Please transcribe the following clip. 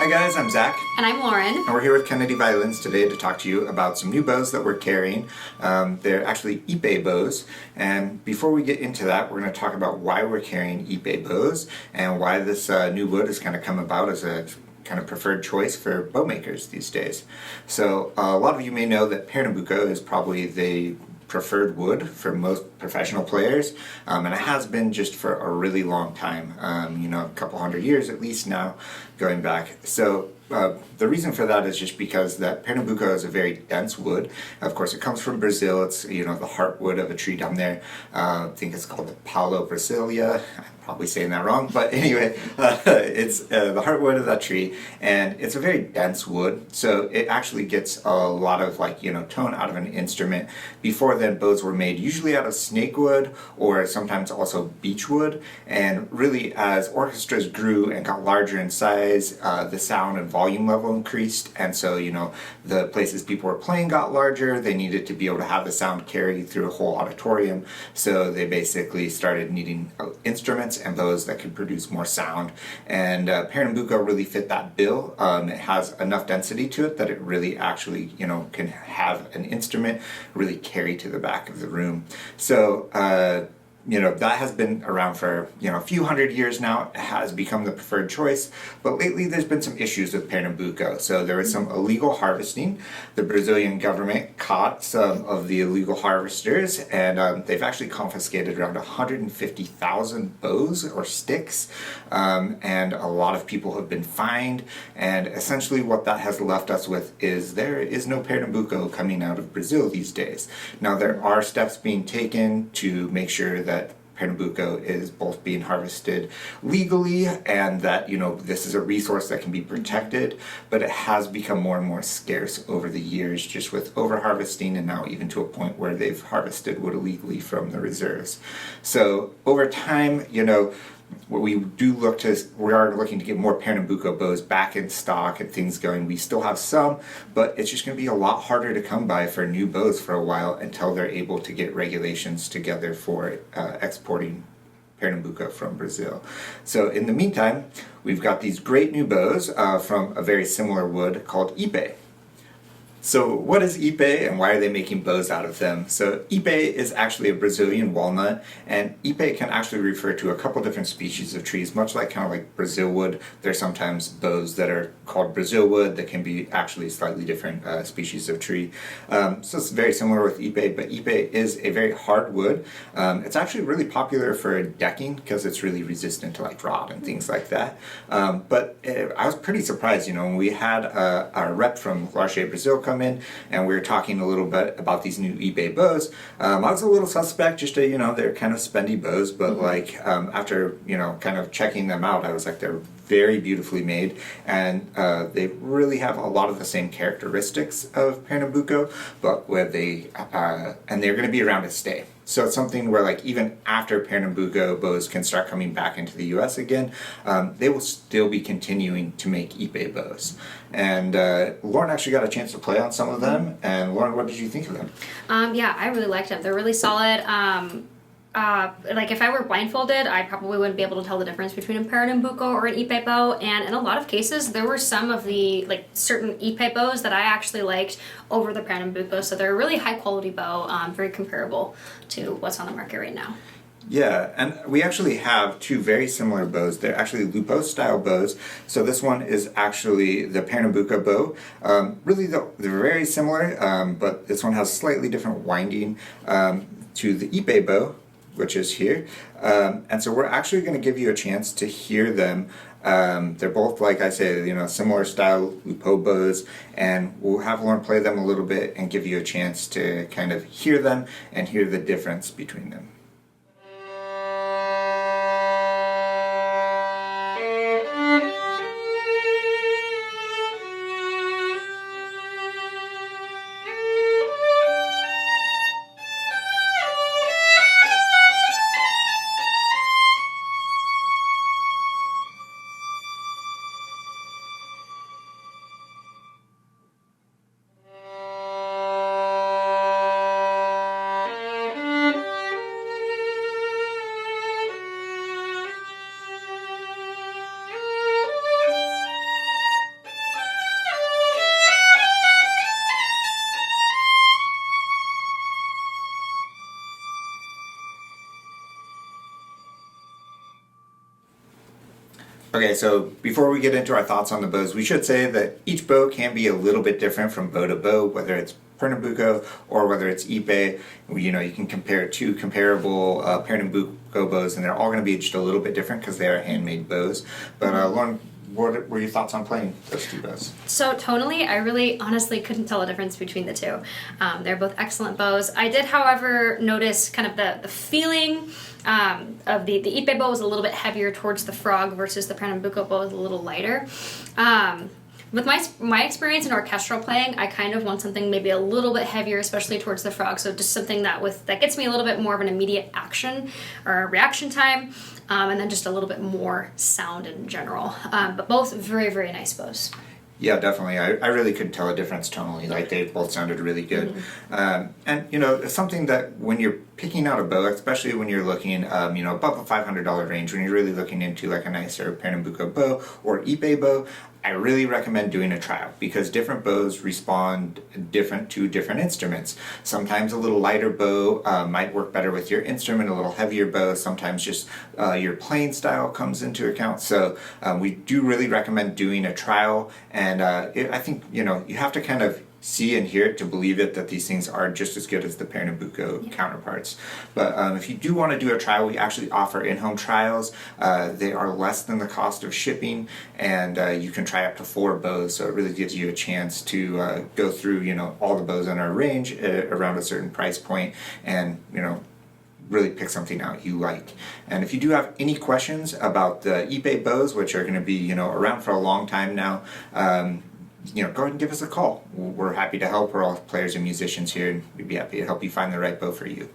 Hi guys, I'm Zach. And I'm Lauren. And we're here with Kennedy Violins today to talk to you about some new bows that we're carrying. They're actually Ipe bows. And before we get into that, we're going to talk about why we're carrying Ipe bows and why this new wood has kind of come about as a kind of preferred choice for bow makers these days. So a lot of you may know that Pernambuco is probably the preferred wood for most professional players, and it has been just for a really long time, a couple hundred years at least now going back. So the reason for that is just because that Pernambuco is a very dense wood. Of course, it comes from Brazil. It's the heartwood of a tree down there. I think it's called the Paulo Brasilia. I'm probably saying that wrong, but anyway, it's the heartwood of that tree, and it's a very dense wood. So it actually gets a lot of tone out of an instrument. Before then, bows were made usually out of snakewood or sometimes also beechwood. And really, as orchestras grew and got larger in size, the sound and volume level increased, and so the places people were playing got larger. They needed to be able to have the sound carry through a whole auditorium, so they basically started needing instruments and bows that could produce more sound, and Pernambuco really fit that bill. It has enough density to it that it really actually can have an instrument really carry to the back of the room. So that has been around for a few hundred years now. It has become the preferred choice, but lately there's been some issues with Pernambuco. So there was some illegal harvesting. The Brazilian government caught some of the illegal harvesters, and they've actually confiscated around 150,000 bows or sticks, and a lot of people have been fined. And essentially what that has left us with is there is no Pernambuco coming out of Brazil these days. Now there are steps being taken to make sure that Pernambuco is both being harvested legally and that this is a resource that can be protected, but it has become more and more scarce over the years, just with over harvesting, and now even to a point where they've harvested wood illegally from the reserves. So over time, we are looking to get more Pernambuco bows back in stock and things going. We still have some, but it's just going to be a lot harder to come by for new bows for a while until they're able to get regulations together for exporting Pernambuco from Brazil. So in the meantime, we've got these great new bows from a very similar wood called Ipe. So what is Ipe and why are they making bows out of them? So Ipe is actually a Brazilian walnut, and Ipe can actually refer to a couple different species of trees, much like Brazil wood. There's sometimes bows that are called Brazil wood that can be actually slightly different species of tree. So it's very similar with Ipe, but Ipe is a very hard wood. It's actually really popular for decking because it's really resistant to rot and things like that. But I was pretty surprised, when we had our rep from L'archet Brasil come in and we were talking a little bit about these new Ipe bows. I was a little suspect, just they're kind of spendy bows, but after kind of checking them out, I was like, they're very beautifully made, and they really have a lot of the same characteristics of Pernambuco, but where and they're going to be around to stay. So it's something where even after Pernambuco bows can start coming back into the US again, they will still be continuing to make Ipe bows. And Lauren actually got a chance to play on some of them, and Lauren, what did you think of them? Yeah, I really liked them. They're really solid. If I were blindfolded, I probably wouldn't be able to tell the difference between a Pernambuco or an Ipe bow, and in a lot of cases, there were some of the certain Ipe bows that I actually liked over the Pernambuco, so they're a really high quality bow, very comparable to what's on the market right now. Yeah, and we actually have two very similar bows. They're actually lupot-style bows. So this one is actually the Pernambuco bow. Really, they're very similar, but this one has slightly different winding to the Ipe bow, which is here. And so we're actually going to give you a chance to hear them. They're both, like I say, similar style lupot bows, and we'll have Lauren play them a little bit and give you a chance to kind of hear them and hear the difference between them. Okay, so before we get into our thoughts on the bows, we should say that each bow can be a little bit different from bow to bow, whether it's Pernambuco or whether it's Ipe. You can compare two comparable Pernambuco bows, and they're all going to be just a little bit different because they are handmade bows. But Lauren, what were your thoughts on playing those two bows? So tonally, I really honestly couldn't tell a difference between the two. They're both excellent bows. I did, however, notice kind of the feeling of the Ipe bow was a little bit heavier towards the frog versus the Pernambuco bow is a little lighter. With my experience in orchestral playing, I kind of want something maybe a little bit heavier, especially towards the frog. So just something that gets me a little bit more of an immediate action or reaction time, and then just a little bit more sound in general. But both very, very nice bows. Yeah, definitely. I really couldn't tell a difference tonally. Like, they both sounded really good. And, it's something that when you're picking out a bow, especially when you're looking, above the $500 range, when you're really looking into like a nicer Pernambuco bow or Ipe bow, I really recommend doing a trial because different bows respond different to different instruments. Sometimes a little lighter bow might work better with your instrument, a little heavier bow. Sometimes just your playing style comes into account. So we do really recommend doing a trial, and I think you have to kind of see and hear it to believe it that these things are just as good as the Pernambuco counterparts. But if you do want to do a trial, we actually offer in-home trials. They are less than the cost of shipping, and you can try up to 4 bows, so it really gives you a chance to go through all the bows in our range around a certain price point, and really pick something out you like. And if you do have any questions about the Ipe bows, which are going to be around for a long time now, go ahead and give us a call. We're happy to help. We're all players and musicians here, and we'd be happy to help you find the right bow for you.